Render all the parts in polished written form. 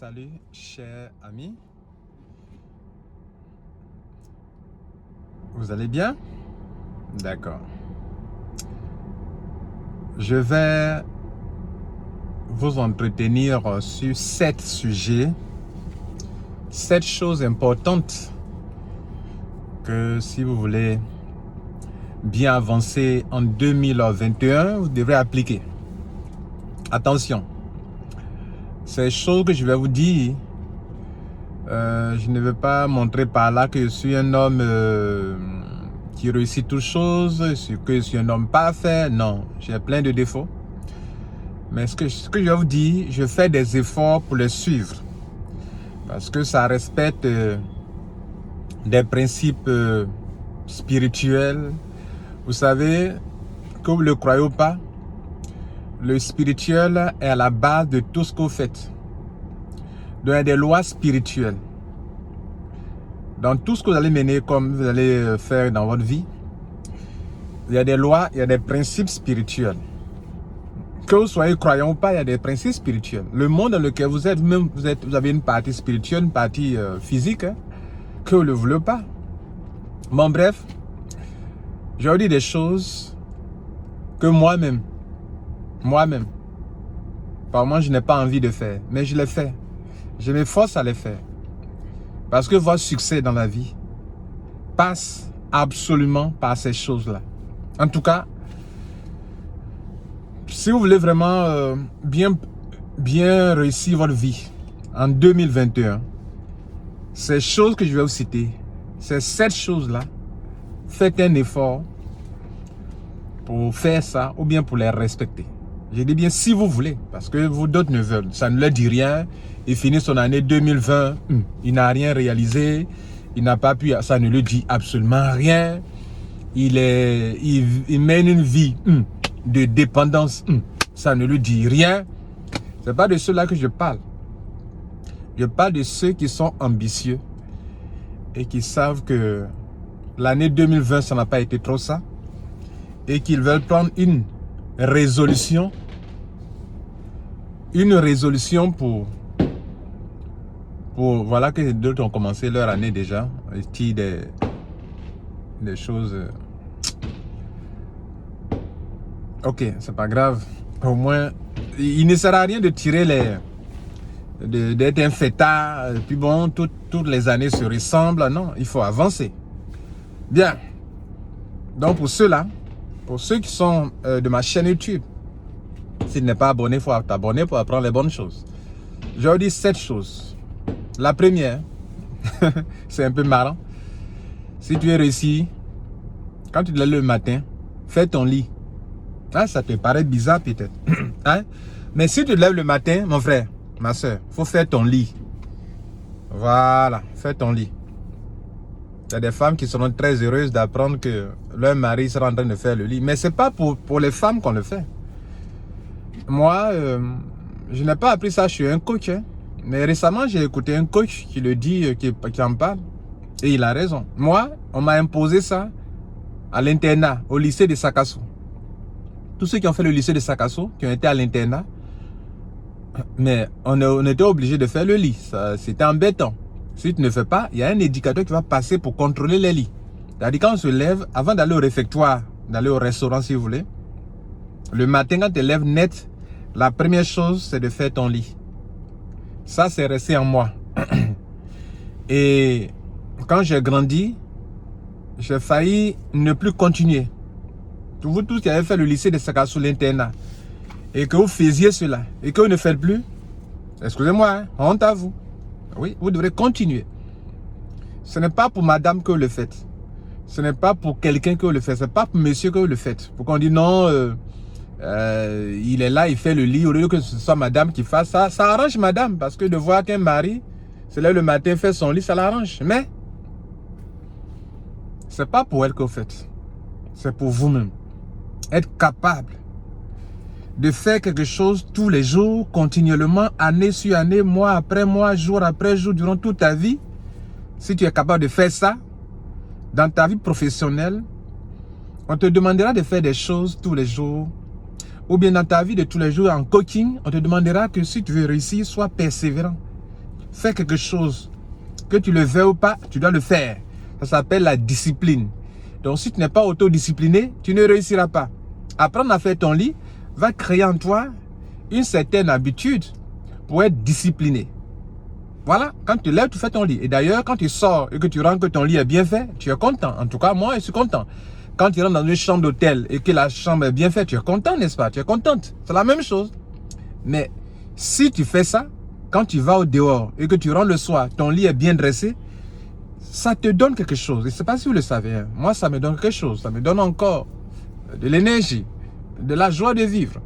Salut, chers amis. Vous allez bien? D'accord. Je vais vous entretenir sur 7 sujets, 7 choses importantes que si vous voulez bien avancer en 2021, vous devrez appliquer. Attention, ces choses que je vais vous dire, je ne veux pas montrer par là que je suis un homme qui réussit toutes choses, que je suis un homme parfait. Non, j'ai plein de défauts. Mais ce que je vais vous dire, je fais des efforts pour les suivre. Parce que ça respecte des principes spirituels. Vous savez, que vous le croyez ou pas, le spirituel est à la base de tout ce que vous faites. Donc, il y a des lois spirituelles. Dans tout ce que vous allez mener, comme vous allez faire dans votre vie, il y a des lois, il y a des principes spirituels. Que vous soyez croyant ou pas, il y a des principes spirituels. Le monde dans lequel vous êtes, même vous avez une partie spirituelle, une partie physique, hein, que vous ne le voulez pas. Bon, bref, je vais vous dire des choses que moi-même, par moi, je n'ai pas envie de faire, mais je les fais. Je m'efforce à les faire. Parce que votre succès dans la vie passe absolument par ces choses-là. En tout cas, si vous voulez vraiment bien réussir votre vie en 2021, ces choses que je vais vous citer, ces 7 choses-là, faites un effort pour faire ça ou bien pour les respecter. Je dis bien si vous voulez, parce que vous d'autres ne veulent. Ça ne leur dit rien. Il finit son année 2020, il n'a rien réalisé, il n'a pas pu, ça ne lui dit absolument rien. Il mène une vie de dépendance, ça ne lui dit rien. C'est pas de ceux-là que je parle. Je parle de ceux qui sont ambitieux et qui savent que l'année 2020, ça n'a pas été trop ça et qu'ils veulent prendre une résolution pour voilà que d'autres ont commencé leur année déjà, des choses. Ok, c'est pas grave. Au moins, il ne sert à rien de tirer d'être un fêtard, puis bon, toutes les années se ressemblent. Non, il faut avancer. Bien. Donc pour ceux-là, pour ceux qui sont de ma chaîne YouTube, si tu n'es pas abonné, il faut t'abonner pour apprendre les bonnes choses. Je vais vous dire 7 choses. La première, c'est un peu marrant. Si tu es réussi, quand tu te lèves le matin, fais ton lit. Ah, ça te paraît bizarre peut-être. Hein? Mais si tu te lèves le matin, mon frère, ma soeur, il faut faire ton lit. Voilà, fais ton lit. Il y a des femmes qui seront très heureuses d'apprendre que leur mari sera en train de faire le lit. Mais ce n'est pas pour les femmes qu'on le fait. Moi, je n'ai pas appris ça chez un coach. Hein. Mais récemment, j'ai écouté un coach qui le dit, qui en parle. Et il a raison. Moi, on m'a imposé ça à l'internat, au lycée de Sakasso. Tous ceux qui ont fait le lycée de Sakasso, qui ont été à l'internat, mais on était obligé de faire le lit. C'était embêtant. Si tu ne fais pas, il y a un éducateur qui va passer pour contrôler les lits. C'est-à-dire quand on se lève, avant d'aller au réfectoire, d'aller au restaurant si vous voulez, le matin quand tu te lèves net, la première chose c'est de faire ton lit. Ça c'est resté en moi. Et quand j'ai grandi, j'ai failli ne plus continuer. Vous tous qui avez fait le lycée de Sakasso, l'internat, et que vous faisiez cela, et que vous ne faites plus, excusez-moi, hein, honte à vous. Oui, vous devrez continuer. Ce n'est pas pour madame que vous le faites. Ce n'est pas pour quelqu'un que vous le faites. Ce n'est pas pour monsieur que vous le faites. Pour qu'on dise non, il est là, il fait le lit, au lieu que ce soit madame qui fasse ça. Ça arrange madame, parce que de voir qu'un mari se lève le matin, fait son lit, ça l'arrange. Mais, ce n'est pas pour elle que vous faites. C'est pour vous-même. Être capable de faire quelque chose tous les jours, continuellement, année sur année, mois après mois, jour après jour, durant toute ta vie. Si tu es capable de faire ça, dans ta vie professionnelle, on te demandera de faire des choses tous les jours. Ou bien dans ta vie de tous les jours en coaching, on te demandera que si tu veux réussir, sois persévérant. fais quelque chose, que tu le veuilles ou pas, tu dois le faire. Ça s'appelle la discipline. Donc si tu n'es pas autodiscipliné, tu ne réussiras pas. Apprendre à faire ton lit va créer en toi une certaine habitude pour être discipliné. Voilà, quand tu lèves, tu fais ton lit. Et d'ailleurs, quand tu sors et que tu rentres que ton lit est bien fait, tu es content. En tout cas, moi, je suis content. Quand tu rentres dans une chambre d'hôtel et que la chambre est bien faite, tu es content, n'est-ce pas? Tu es contente. C'est la même chose. Mais si tu fais ça, quand tu vas au dehors et que tu rentres le soir, ton lit est bien dressé, ça te donne quelque chose. Je ne sais pas si vous le savez. Hein. Moi, ça me donne quelque chose. Ça me donne encore de l'énergie, de la joie de vivre.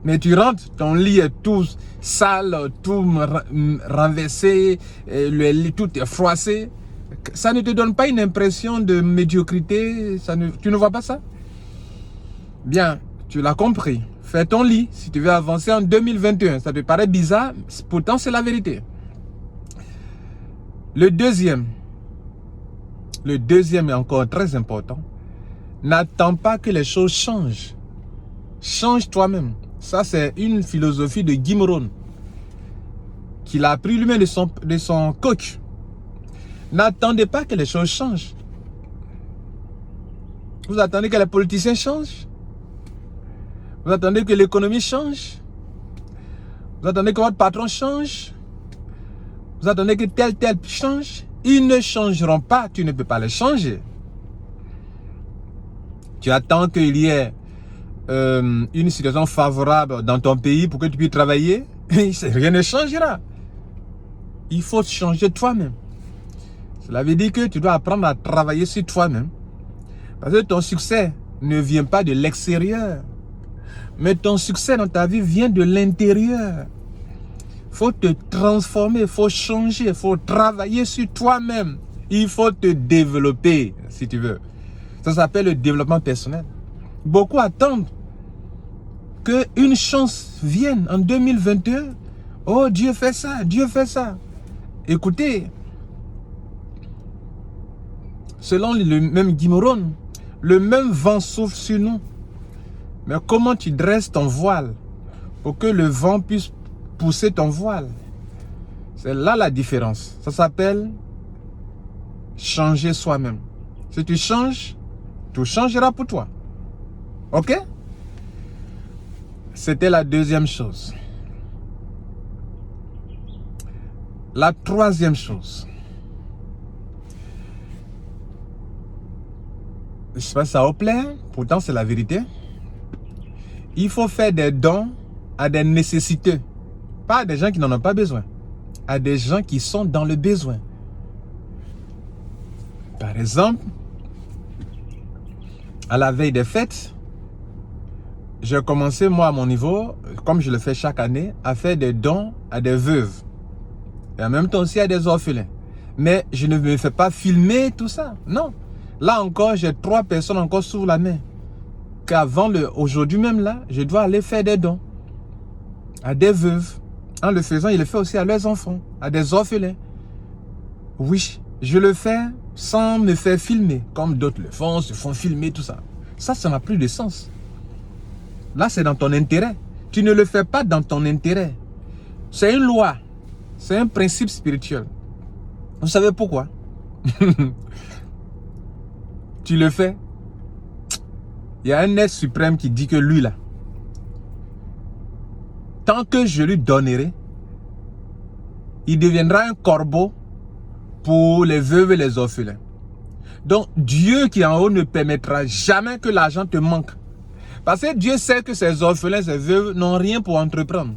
Mais tu rentres, ton lit est tout sale, tout renversé, le lit tout est froissé. Ça ne te donne pas une impression de médiocrité? Tu ne vois pas ça? Bien, tu l'as compris. Fais ton lit si tu veux avancer en 2021. Ça te paraît bizarre, pourtant c'est la vérité. Le deuxième est encore très important. N'attends pas que les choses changent. Change toi-même. Ça, c'est une philosophie de Jim Rohn qu'il a appris lui-même de son coach. N'attendez pas que les choses changent. Vous attendez que les politiciens changent? Vous attendez que l'économie change? Vous attendez que votre patron change? Vous attendez que tel change? Ils ne changeront pas, tu ne peux pas les changer. Tu attends qu'il y ait une situation favorable dans ton pays pour que tu puisses travailler, rien ne changera. Il faut changer toi-même. Cela veut dire que tu dois apprendre à travailler sur toi-même. Parce que ton succès ne vient pas de l'extérieur. Mais ton succès dans ta vie vient de l'intérieur. Il faut te transformer, il faut changer, il faut travailler sur toi-même. Il faut te développer, si tu veux. Ça s'appelle le développement personnel. Beaucoup attendent qu'une chance vienne en 2021. Oh, Dieu fait ça, Dieu fait ça. Écoutez, selon le même Jim Rohn, le même vent souffle sur nous. Mais comment tu dresses ton voile pour que le vent puisse pousser ton voile? C'est là la différence. Ça s'appelle changer soi-même. Si tu changes, tout changera pour toi. Ok? C'était la deuxième chose. La troisième chose. Je ne sais pas si ça vous plaît, pourtant c'est la vérité. Il faut faire des dons à des nécessiteux. Pas à des gens qui n'en ont pas besoin. À des gens qui sont dans le besoin. Par exemple, à la veille des fêtes, j'ai commencé, moi, à mon niveau, comme je le fais chaque année, à faire des dons à des veuves. Et en même temps aussi à des orphelins. Mais je ne me fais pas filmer tout ça. Non. Là encore, j'ai 3 personnes encore sous la main. Qu'avant aujourd'hui même là, je dois aller faire des dons à des veuves. En le faisant, il le fait aussi à leurs enfants, à des orphelins. Oui, je le fais sans me faire filmer, comme d'autres le font, se font filmer, tout ça. Ça n'a plus de sens. Là, c'est dans ton intérêt. Tu ne le fais pas dans ton intérêt. C'est une loi. C'est un principe spirituel. Vous savez pourquoi? Tu le fais. Il y a un être suprême qui dit que lui là, tant que je lui donnerai, il deviendra un corbeau pour les veuves et les orphelins. Donc Dieu qui est en haut ne permettra jamais que l'argent te manque. Parce que Dieu sait que ces orphelins, ces veuves n'ont rien pour entreprendre.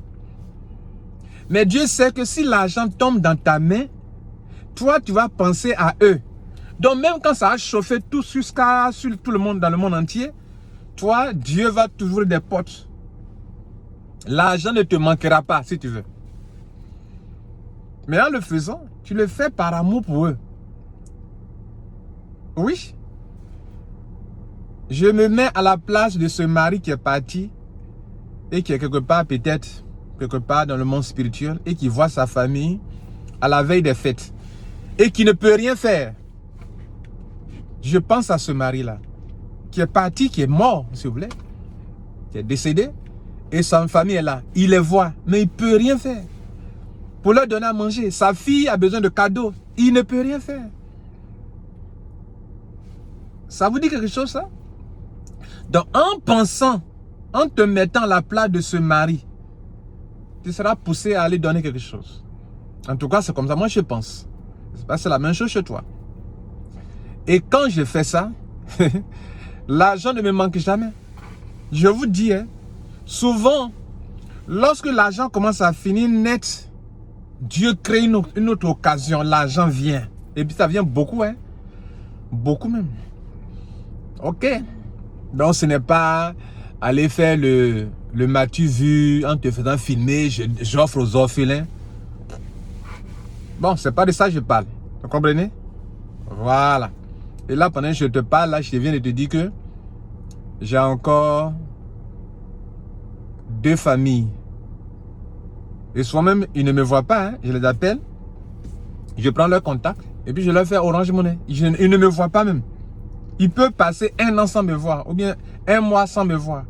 Mais Dieu sait que si l'argent tombe dans ta main, toi tu vas penser à eux. Donc même quand ça a chauffé tout sur tout le monde dans le monde entier, toi, Dieu va t'ouvrir des portes. L'argent ne te manquera pas si tu veux. Mais en le faisant, tu le fais par amour pour eux. Oui. Je me mets à la place de ce mari qui est parti et qui est quelque part peut-être, quelque part dans le monde spirituel et qui voit sa famille à la veille des fêtes et qui ne peut rien faire. Je pense à ce mari-là qui est parti, qui est mort, s'il vous plaît, qui est décédé et sa famille est là. Il les voit, mais il ne peut rien faire. pour leur donner à manger. Sa fille a besoin de cadeaux. Il ne peut rien faire. Ça vous dit quelque chose, ça? Donc, en pensant, en te mettant à la place de ce mari, tu seras poussé à aller donner quelque chose. En tout cas, c'est comme ça, moi je pense. C'est la même chose chez toi. Et quand je fais ça, l'argent ne me manque jamais. Je vous dis, hein, souvent, lorsque l'argent commence à finir net, Dieu crée une autre occasion, l'argent vient. Et puis ça vient beaucoup, hein. Beaucoup même. Ok. Donc ce n'est pas aller faire le m'as-tu vu en te faisant filmer, j'offre aux orphelins. Bon, c'est pas de ça que je parle. Vous comprenez? Voilà. Et là, pendant que je te parle, là, je viens de te dire que j'ai encore 2 familles. Et souvent même, ils ne me voient pas. Hein. Je les appelle. Je prends leur contact. Et puis, je leur fais Orange Money. Ils ne me voient pas même. Ils peuvent passer 1 an sans me voir. Ou bien 1 mois sans me voir.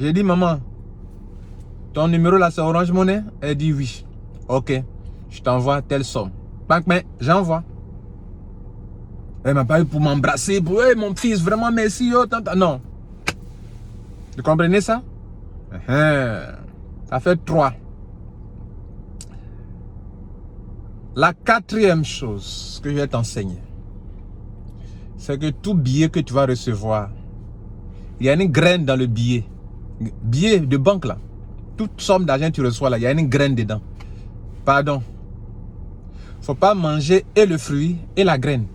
J'ai dit, maman, ton numéro là, c'est Orange Money? Elle dit oui. Ok. Je t'envoie telle somme. Mais j'envoie. Elle m'a pas eu pour m'embrasser. Pour hey, mon fils, vraiment merci. Oh, non. Vous comprenez ça? Ça fait 3. La 4e chose que je vais t'enseigner, c'est que tout billet que tu vas recevoir, il y a une graine dans le billet. Billet de banque là. Toute somme d'argent que tu reçois là, il y a une graine dedans. Pardon. Faut pas manger et le fruit et la graine.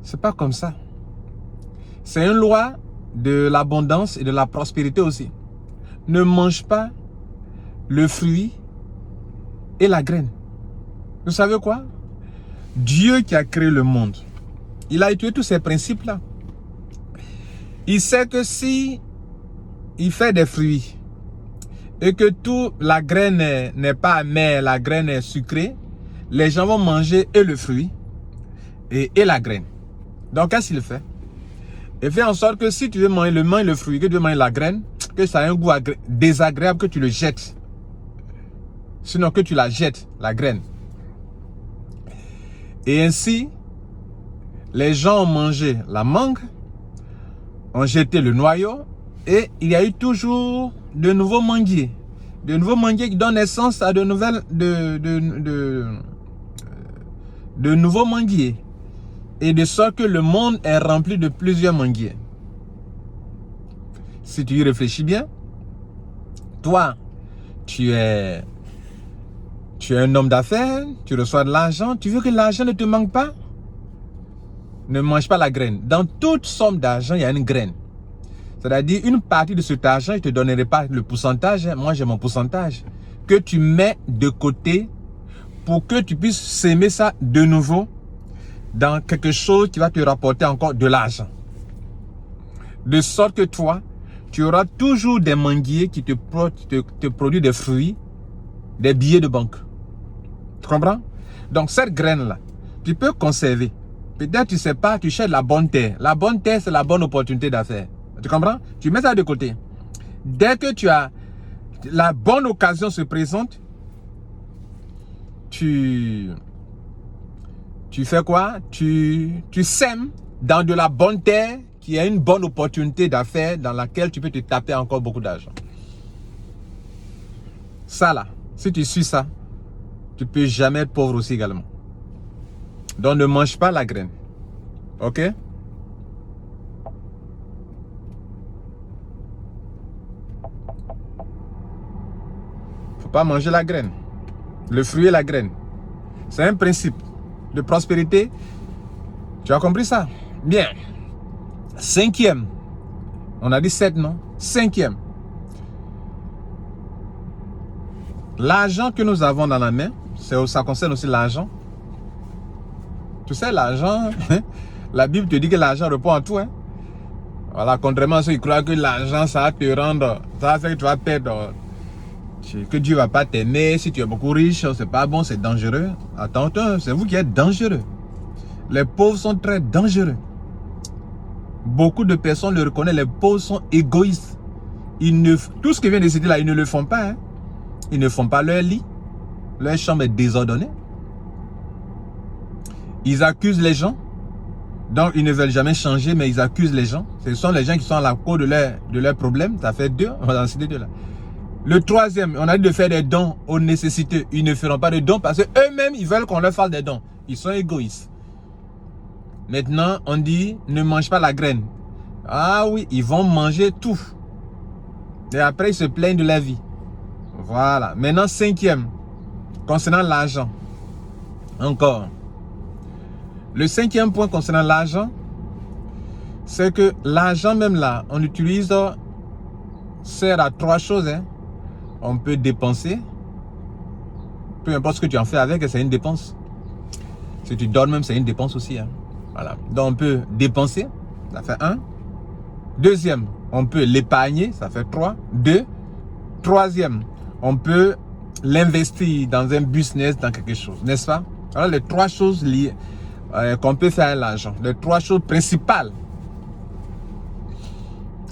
C'est pas comme ça. C'est une loi de l'abondance et de la prospérité aussi. Ne mange pas le fruit et la graine. Vous savez quoi? Dieu qui a créé le monde, il a étudié tous ces principes-là. Il sait que si il fait des fruits et que la graine n'est pas amère, la graine est sucrée, les gens vont manger et le fruit et la graine. Donc, qu'est-ce qu'il fait? Il fait en sorte que si tu veux manger le fruit, que tu veux manger la graine, que ça a un goût désagréable, que tu le jettes. Sinon, que tu la jettes, la graine. Et ainsi, les gens ont mangé la mangue, ont jeté le noyau, et il y a eu toujours de nouveaux manguiers. De nouveaux manguiers qui donnent naissance à de nouveaux manguiers. Et de sorte que le monde est rempli de plusieurs manguiers. Si tu y réfléchis bien, toi, tu es un homme d'affaires, tu reçois de l'argent, tu veux que l'argent ne te manque pas? Ne mange pas la graine. Dans toute somme d'argent, il y a une graine. C'est-à-dire, une partie de cet argent, je ne te donnerai pas le pourcentage, moi j'ai mon pourcentage, que tu mets de côté pour que tu puisses s'aimer ça de nouveau dans quelque chose qui va te rapporter encore de l'argent. De sorte que toi, tu auras toujours des manguiers qui te produisent des fruits, des billets de banque. Tu comprends? Donc cette graine-là, tu peux conserver. Peut-être tu ne sais pas, tu cherches la bonne terre. La bonne terre, c'est la bonne opportunité d'affaires. Tu comprends? Tu mets ça de côté. Dès que tu as la bonne occasion se présente, tu fais quoi? Tu sèmes dans de la bonne terre qui a une bonne opportunité d'affaires dans laquelle tu peux te taper encore beaucoup d'argent. Ça là, si tu suis ça, tu peux jamais être pauvre aussi également. Donc ne mange pas la graine. Ok? Faut pas manger la graine. Le fruit et la graine. C'est un principe de prospérité. Tu as compris ça? Bien. 5e. On a dit 7, non? 5e. L'argent que nous avons dans la main, ça concerne aussi l'argent. Tu sais, l'argent, la Bible te dit que l'argent répond à tout. Hein? Voilà, contrairement à ceux qui croient que l'argent, ça va te rendre, ça va faire que tu vas perdre, que Dieu ne va pas t'aimer. Si tu es beaucoup riche, c'est pas bon, c'est dangereux. Attends, c'est vous qui êtes dangereux. Les pauvres sont très dangereux. Beaucoup de personnes le reconnaissent, les pauvres sont égoïstes. Tout ce que vient de citer là, ils ne le font pas. Hein? Ils ne font pas leur lit. Leur chambre est désordonnée. Ils accusent les gens. Donc, ils ne veulent jamais changer, mais ils accusent les gens. Ce sont les gens qui sont à la cause de leurs problèmes. Ça fait 2. On va en citer 2 là. Le troisième, on a dit de faire des dons aux nécessiteux. Ils ne feront pas de dons parce qu'eux-mêmes, ils veulent qu'on leur fasse des dons. Ils sont égoïstes. Maintenant, on dit, ne mange pas la graine. Ah oui, ils vont manger tout. Et après, ils se plaignent de la vie. Voilà. Maintenant, 5e, concernant l'argent. Encore. Le 5e point concernant l'argent, c'est que l'argent même là, on utilise, sert à 3 choses. Hein. On peut dépenser. Peu importe ce que tu en fais avec, c'est une dépense. Si tu donnes même, c'est une dépense aussi. Hein. Voilà. Donc on peut dépenser, ça fait 1. Deuxième, on peut l'épargner, ça fait 3. 2. Troisième, on peut l'investir dans un business, dans quelque chose, n'est-ce pas? Alors les 3 choses liées qu'on peut faire à l'argent, les 3 choses principales.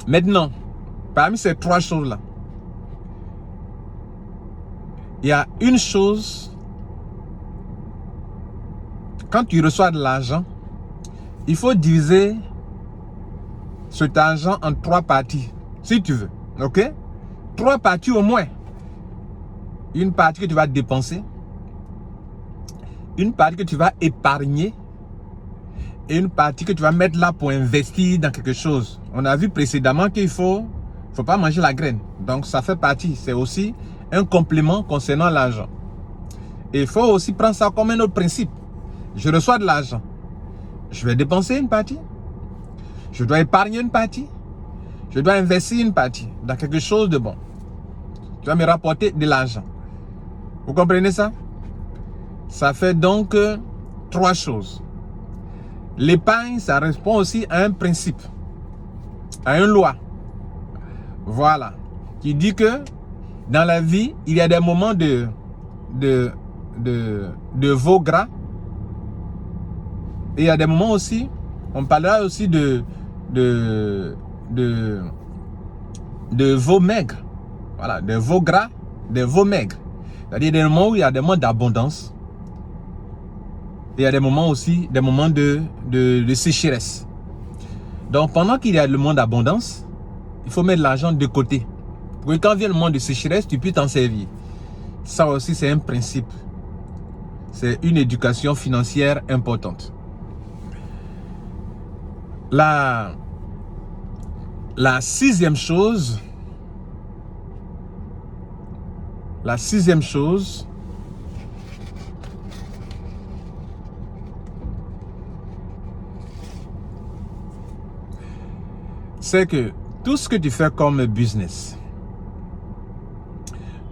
Maintenant, parmi ces 3 choses-là, il y a une chose, quand tu reçois de l'argent, il faut diviser cet argent en 3 parties, si tu veux, ok? 3 parties au moins. Une partie que tu vas dépenser, une partie que tu vas épargner et une partie que tu vas mettre là pour investir dans quelque chose. On a vu précédemment qu'il faut pas manger la graine. Donc ça fait partie, c'est aussi un complément concernant l'argent. Et il faut aussi prendre ça comme un autre principe. Je reçois de l'argent. Je vais dépenser une partie. Je dois épargner une partie. Je dois investir une partie dans quelque chose de bon. Tu vas me rapporter de l'argent. Vous comprenez ça? Ça fait donc 3 choses. L'épargne, ça répond aussi à un principe, à une loi. Voilà. Qui dit que dans la vie, il y a des moments de veau gras. Et il y a des moments aussi, on parlera aussi de veau maigre. Voilà, de veau gras, de veau maigre. C'est-à-dire des moments où il y a des moments d'abondance. Et il y a des moments aussi, des moments de sécheresse. Donc pendant qu'il y a le moment d'abondance, il faut mettre l'argent de côté. Pour que quand vient le moment de sécheresse, tu puisses t'en servir. Ça aussi, c'est un principe. C'est une éducation financière importante. La 6e chose, c'est que tout ce que tu fais comme business,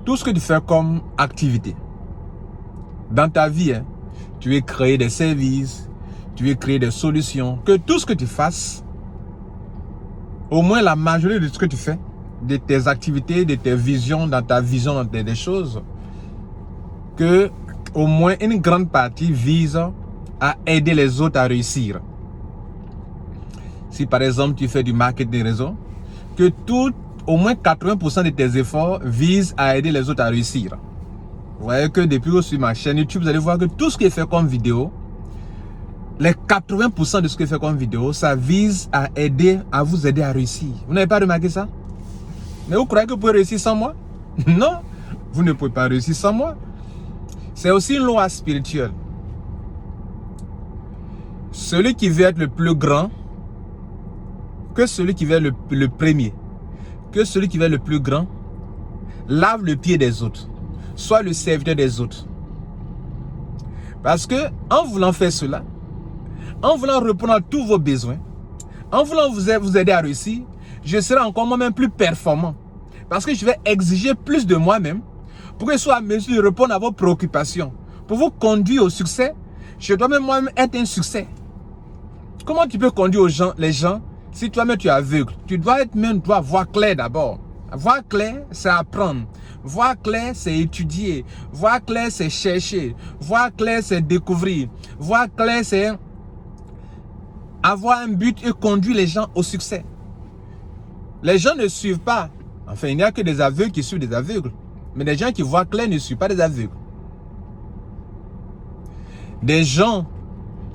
tout ce que tu fais comme activité, dans ta vie, hein, tu veux créer des services, tu veux créer des solutions, que tout ce que tu fasses, au moins la majorité de ce que tu fais, de tes activités, de tes visions, dans ta vision des choses, que au moins une grande partie vise à aider les autres à réussir. Si par exemple tu fais du marketing réseau, que au moins 80% de tes efforts visent à aider les autres à réussir. Vous voyez que depuis sur ma chaîne YouTube, vous allez voir que tout ce qui est fait comme vidéo, les 80% de ce qui est fait comme vidéo, ça vise à vous aider à réussir. Vous n'avez pas remarqué ça? Mais vous croyez que vous pouvez réussir sans moi? Non, vous ne pouvez pas réussir sans moi. C'est aussi une loi spirituelle. Celui qui veut être le plus grand, que celui qui veut être le premier, que celui qui veut être le plus grand, lave le pied des autres, soit le serviteur des autres. Parce que en voulant faire cela, en voulant répondre à tous vos besoins, en voulant vous aider à réussir, je serai encore moi-même plus performant. Parce que je vais exiger plus de moi-même pour que je sois à mesure de répondre à vos préoccupations. Pour vous conduire au succès, je dois même moi-même être un succès. Comment tu peux conduire les gens si toi-même tu es aveugle? Tu dois voir clair d'abord. Voir clair, c'est apprendre. Voir clair, c'est étudier. Voir clair, c'est chercher. Voir clair, c'est découvrir. Voir clair, c'est avoir un but et conduire les gens au succès. Les gens ne suivent pas. Enfin, il n'y a que des aveugles qui suivent des aveugles. Mais des gens qui voient clair ne sont pas des aveugles. Des gens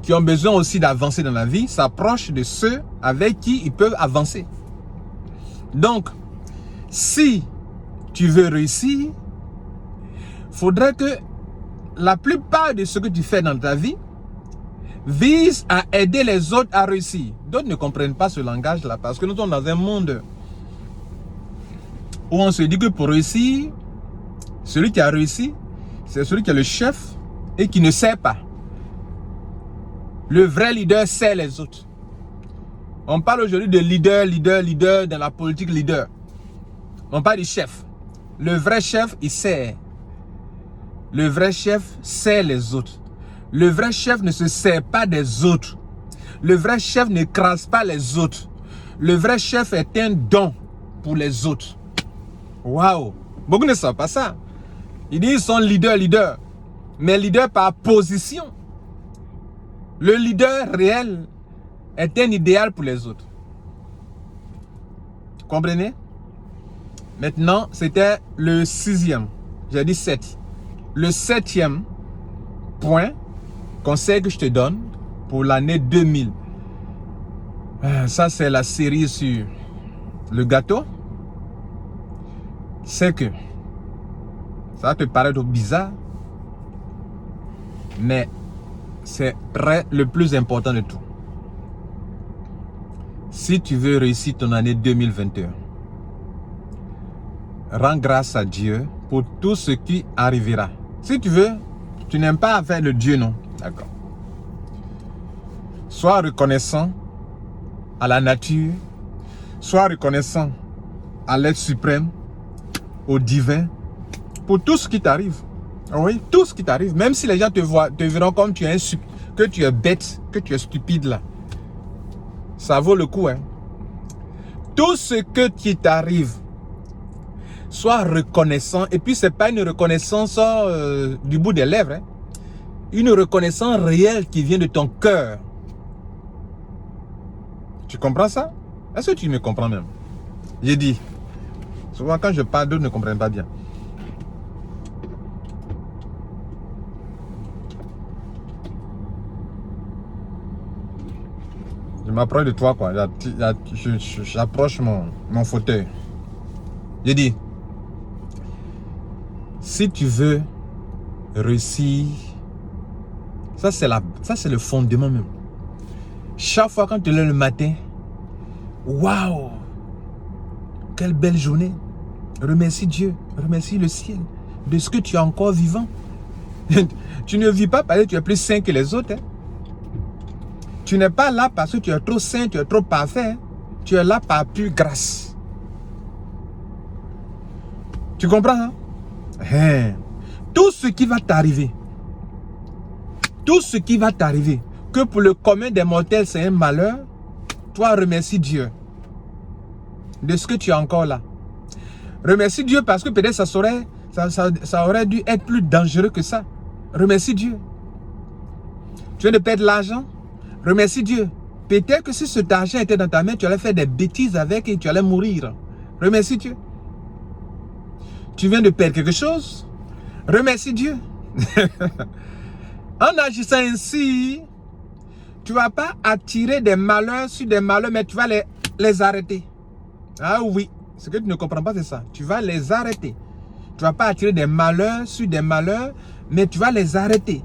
qui ont besoin aussi d'avancer dans la vie s'approchent de ceux avec qui ils peuvent avancer. Donc, si tu veux réussir, il faudrait que la plupart de ce que tu fais dans ta vie vise à aider les autres à réussir. D'autres ne comprennent pas ce langage-là parce que nous sommes dans un monde où on se dit que pour réussir, celui qui a réussi, c'est celui qui est le chef et qui ne sert pas. Le vrai leader sert les autres. On parle aujourd'hui de leader dans la politique leader. On parle du chef. Le vrai chef, il sert. Le vrai chef sert les autres. Le vrai chef ne se sert pas des autres. Le vrai chef n'écrase pas les autres. Le vrai chef est un don pour les autres. Waouh! Beaucoup ne savent pas ça. Ils disent qu'ils sont leader. Mais leader par position. Le leader réel est un idéal pour les autres. Comprenez? Maintenant, c'était le 6e. J'ai dit 7. Le 7e point, conseil que je te donne pour l'année 2000. Ça, c'est la série sur le gâteau. C'est que ça va te paraître bizarre, mais c'est le plus important de tout. Si tu veux réussir ton année 2021, rends grâce à Dieu pour tout ce qui arrivera. Si tu veux, tu n'aimes pas faire le Dieu, non? D'accord. Sois reconnaissant à la nature, sois reconnaissant à l'être suprême, au divin, pour tout ce qui t'arrive. Oui, tout ce qui t'arrive. Même si les gens te verront comme tu es que tu es bête, que tu es stupide là. Ça vaut le coup, hein. Tout ce qui t'arrive, sois reconnaissant. Et puis, ce n'est pas une reconnaissance du bout des lèvres. Hein. Une reconnaissance réelle qui vient de ton cœur. Tu comprends ça? Est-ce que tu me comprends même? J'ai dit. Souvent, quand je parle, d'autres ne comprennent pas bien. Je m'approche de toi, quoi. J'approche mon fauteuil. J'ai dit, si tu veux réussir, ça c'est le fondement même. Chaque fois quand tu te lèves le matin, waouh, quelle belle journée. Remercie Dieu, remercie le ciel de ce que tu es encore vivant. Tu ne vis pas parce que tu es plus sain que les autres. Hein. Tu n'es pas là parce que tu es trop sain, tu es trop parfait. Hein. Tu es là par pure grâce. Tu comprends? Hein? Hein. Tout ce qui va t'arriver, que pour le commun des mortels c'est un malheur, toi remercie Dieu de ce que tu es encore là. Remercie Dieu parce que peut-être ça aurait dû être plus dangereux que ça. Remercie Dieu. Tu viens de perdre l'argent. Remercie Dieu. Peut-être que si cet argent était dans ta main, tu allais faire des bêtises avec et tu allais mourir. Remercie Dieu. Tu viens de perdre quelque chose. Remercie Dieu. En agissant ainsi, tu ne vas pas attirer des malheurs sur des malheurs, mais tu vas les arrêter. Ah oui. Ce que tu ne comprends pas, c'est ça. Tu vas les arrêter. Tu ne vas pas attirer des malheurs sur des malheurs, mais tu vas les arrêter.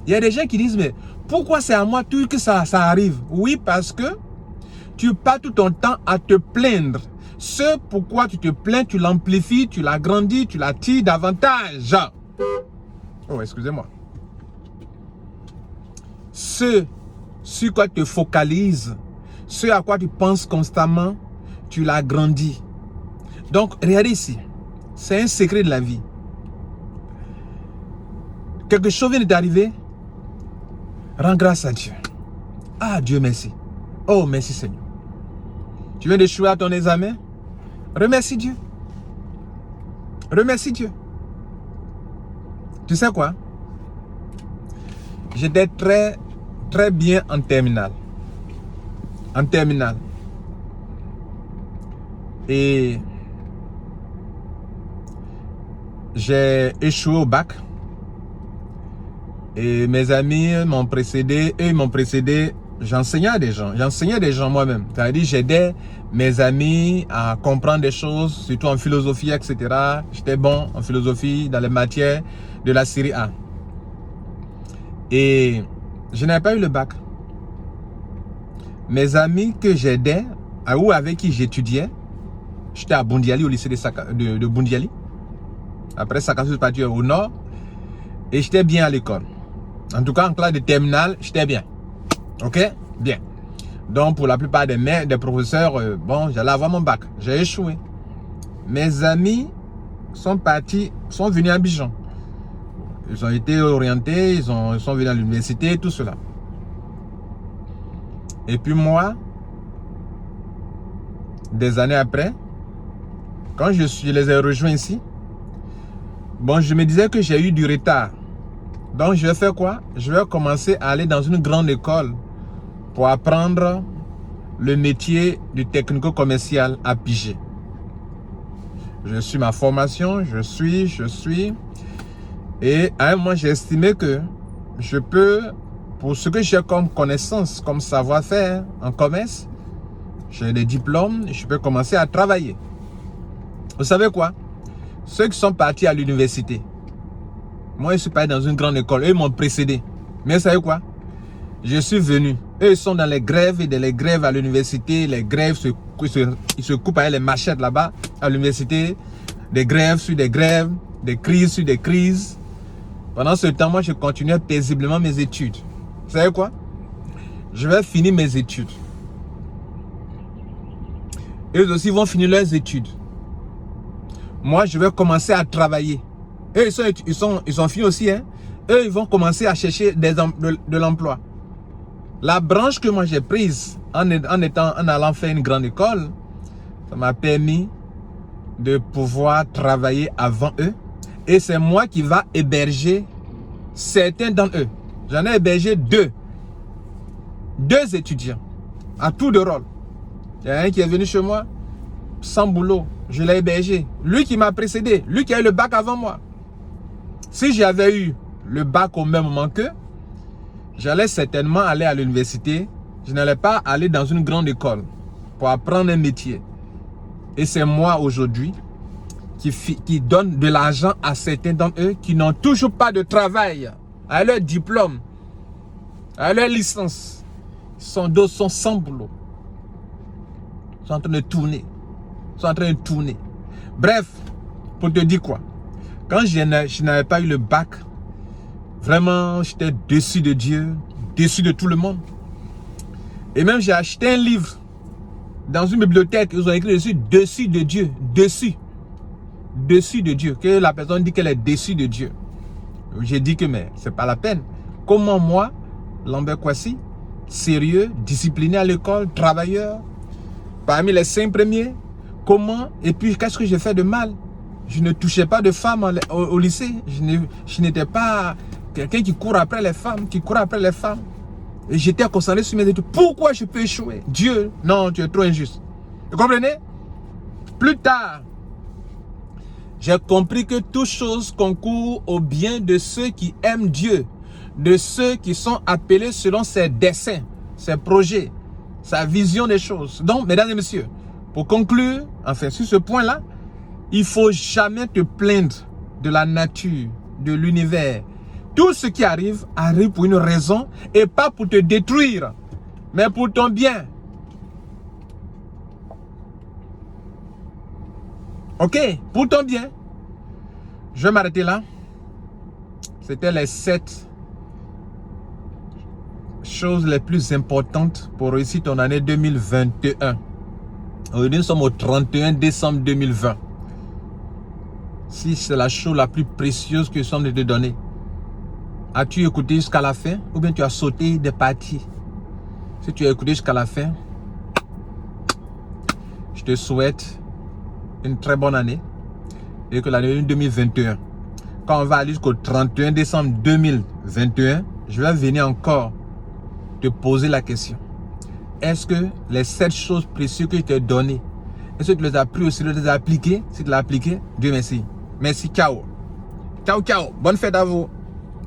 Il y a des gens qui disent, mais pourquoi c'est à moi tout que ça arrive? Oui, parce que tu passes tout ton temps à te plaindre. Ce pourquoi tu te plains, tu l'amplifies, tu l'agrandis, tu l'attires davantage. Oh, excusez-moi. Ce sur quoi tu te focalises, ce à quoi tu penses constamment, tu l'agrandis. Donc, regardez ici. C'est un secret de la vie. Quelque chose vient de t'arriver. Rends grâce à Dieu. Ah, Dieu merci. Oh, merci Seigneur. Tu viens d'échouer à ton examen. Remercie Dieu. Remercie Dieu. Tu sais quoi? J'étais très bien en terminale. En terminale. Et j'ai échoué au bac. Et mes amis m'ont précédé, eux ils m'ont précédé, j'enseignais des gens moi-même. C'est-à-dire j'aidais mes amis à comprendre des choses, surtout en philosophie, etc. J'étais bon en philosophie dans les matières de la série A. Et je n'avais pas eu le bac. Mes amis que j'aidais, ou avec qui j'étudiais, j'étais à Bundiali, au lycée de Bundiali. Après Sakassou, je suis parti au nord. Et j'étais bien à l'école. En tout cas, en classe de terminale, j'étais bien. Ok? Bien. Donc, pour la plupart des professeurs, bon, j'allais avoir mon bac. J'ai échoué. Mes amis sont venus à Abidjan. Ils ont été orientés, ils sont venus à l'université, tout cela. Et puis moi, des années après, quand je les ai rejoints ici, bon, je me disais que j'ai eu du retard. Donc, je vais faire quoi? Je vais commencer à aller dans une grande école pour apprendre le métier du technico-commercial à Pigé. Je suis ma formation, je suis. Et à un moment, j'ai estimé que je peux, pour ce que j'ai comme connaissance, comme savoir-faire en commerce, j'ai des diplômes, je peux commencer à travailler. Vous savez quoi? Ceux qui sont partis à l'université, moi, je suis parti dans une grande école. Eux, ils m'ont précédé. Mais vous savez quoi? Je suis venu. Eux, ils sont dans les grèves et dans les grèves à l'université. Les grèves, ils se coupent avec les machettes là-bas à l'université. Des grèves sur des grèves, des crises sur des crises. Pendant ce temps, moi, je continuais paisiblement mes études. Vous savez quoi? Je vais finir mes études. Eux aussi vont finir leurs études. Moi, je vais commencer à travailler. Eux, ils sont finis aussi. Hein? Eux, ils vont commencer à chercher de l'emploi. La branche que moi j'ai prise en allant faire une grande école, ça m'a permis de pouvoir travailler avant eux. Et c'est moi qui va héberger certains d'entre eux. J'en ai hébergé deux étudiants à tour de rôle. Il y a un qui est venu chez moi sans boulot. Je l'ai hébergé. Lui qui m'a précédé, lui qui a eu le bac avant moi. Si j'avais eu le bac au même moment qu'eux, j'allais certainement aller à l'université. Je n'allais pas aller dans une grande école pour apprendre un métier. Et c'est moi aujourd'hui qui donne de l'argent à certains d'entre eux qui n'ont toujours pas de travail, à leur diplôme, à leur licence. D'autres sont sans boulot. Ils sont en train de tourner. Bref, pour te dire quoi? Quand je n'avais pas eu le bac, vraiment, j'étais déçu de Dieu, déçu de tout le monde. Et même, j'ai acheté un livre dans une bibliothèque. Ils ont écrit dessus, déçu de Dieu, déçu de Dieu. Que la personne dit qu'elle est déçue de Dieu. J'ai dit que, mais c'est pas la peine. Comment moi, Lambert Kouassi, sérieux, discipliné à l'école, travailleur, parmi les 5 premiers, comment, et puis qu'est-ce que j'ai fait de mal? Je ne touchais pas de femmes au lycée. Je n'étais pas quelqu'un qui court après les femmes, Et j'étais concentré sur mes études. Pourquoi je peux échouer? Dieu, non, tu es trop injuste. Vous comprenez? Plus tard, j'ai compris que toute chose concourt au bien de ceux qui aiment Dieu, de ceux qui sont appelés selon ses desseins, ses projets, sa vision des choses. Donc, mesdames et messieurs, pour conclure, enfin, sur ce point-là, il ne faut jamais te plaindre de la nature, de l'univers. Tout ce qui arrive, arrive pour une raison et pas pour te détruire, mais pour ton bien. Ok, pour ton bien. Je vais m'arrêter là. C'était les 7 choses les plus importantes pour réussir ton année 2021. Aujourd'hui, nous sommes au 31 décembre 2020. Si c'est la chose la plus précieuse que je suis en train de te donner, as-tu écouté jusqu'à la fin ou bien tu as sauté des parties? Si tu as écouté jusqu'à la fin, je te souhaite une très bonne année et que l'année 2021, quand on va aller jusqu'au 31 décembre 2021, je vais venir encore te poser la question. Est-ce que les 7 choses précieuses que je t'ai données, est-ce que tu les as pris aussi, tu les as appliquées? Si tu l'as appliqué, Dieu merci. Merci, ciao. Ciao, ciao. Bonne fête à vous.